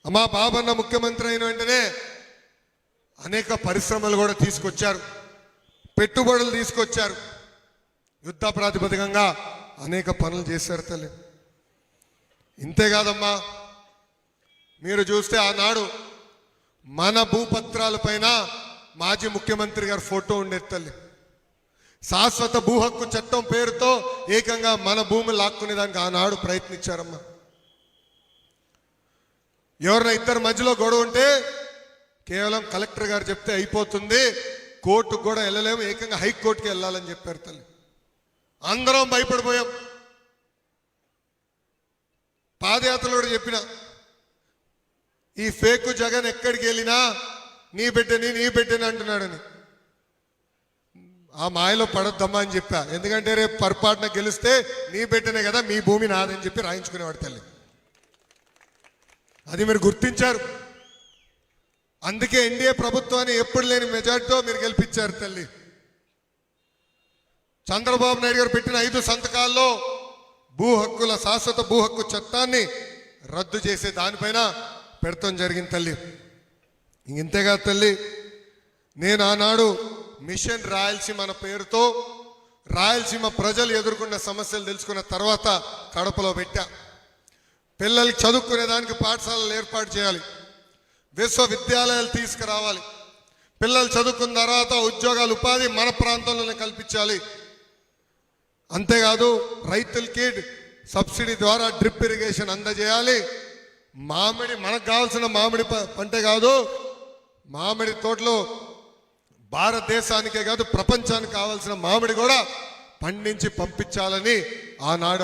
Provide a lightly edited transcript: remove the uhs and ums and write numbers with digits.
అమ్మా బాబన్న ముఖ్యమంత్రి అయిన వెంటనే అనేక పరిశ్రమలు కూడా తీసుకొచ్చారు, పెట్టుబడులు తీసుకొచ్చారు, యుద్ధ ప్రాతిపదికంగా అనేక పనులు చేశారు తల్లి. ఇంతేకాదమ్మా, మీరు చూస్తే ఆనాడు మన భూపత్రాల పైన మాజీ ముఖ్యమంత్రి గారి ఫోటో ఉండేది తల్లి. శాశ్వత భూ హక్కు చట్టం పేరుతో ఏకంగా మన భూమి లాక్కునే దానికి ఆనాడు ప్రయత్నించారమ్మా. ఎవరైనా ఇద్దరి మధ్యలో గొడవ ఉంటే కేవలం కలెక్టర్ గారు చెప్తే అయిపోతుంది, కోర్టుకు కూడా వెళ్ళలేము, ఏకంగా హైకోర్టుకి వెళ్ళాలని చెప్పారు తల్లి. అందరం భయపడిపోయాం. పాదయాత్రలో కూడా చెప్పిన, ఈ ఫేక్ జగన్ ఎక్కడికి వెళ్ళినా నీ బిడ్డని అంటున్నాడని. ఆ మాయలో పడొద్దమ్మా అని చెప్పా. ఎందుకంటే రేపు పొరపాటున గెలిస్తే నీ బిడ్డనే కదా, మీ భూమి నాదని చెప్పి రాయించుకునేవాడు తల్లి. అది మీరు గుర్తించారు. అందుకే ఎన్డీఏ ప్రభుత్వాన్ని ఎప్పుడు లేని మెజార్టీతో మీరు గెలిపించారు తల్లి. చంద్రబాబు నాయుడు గారు పెట్టిన 5 సంతకాల్లో భూ హక్కుల శాశ్వత భూ హక్కు చట్టాన్ని రద్దు చేసే దానిపైన పెడతాం జరిగింది తల్లి. ఇంతేగా తల్లి, నేను ఆనాడు మిషన్ రాయలసీమ అన్న పేరుతో రాయలసీమ ప్రజలు ఎదుర్కొన్న సమస్యలు తెలుసుకున్న తర్వాత కడపలో పెట్టా. పిల్లలకి చదువుకునే దానికి పాఠశాలలు ఏర్పాటు చేయాలి, విశ్వవిద్యాలయాలు తీసుకురావాలి, పిల్లలు చదువుకున్న తర్వాత ఉద్యోగాలు ఉపాధి మన ప్రాంతంలోనే కల్పించాలి. అంతేకాదు రైతులకి సబ్సిడీ ద్వారా డ్రిప్ ఇరిగేషన్ అందజేయాలి. మామిడి మనకు కావాల్సిన మామిడి పంటే కాదు, మామిడి తోటలో భారతదేశానికే కాదు ప్రపంచానికి కావాల్సిన మామిడి కూడా పండించి పంపించాలని ఆనాడు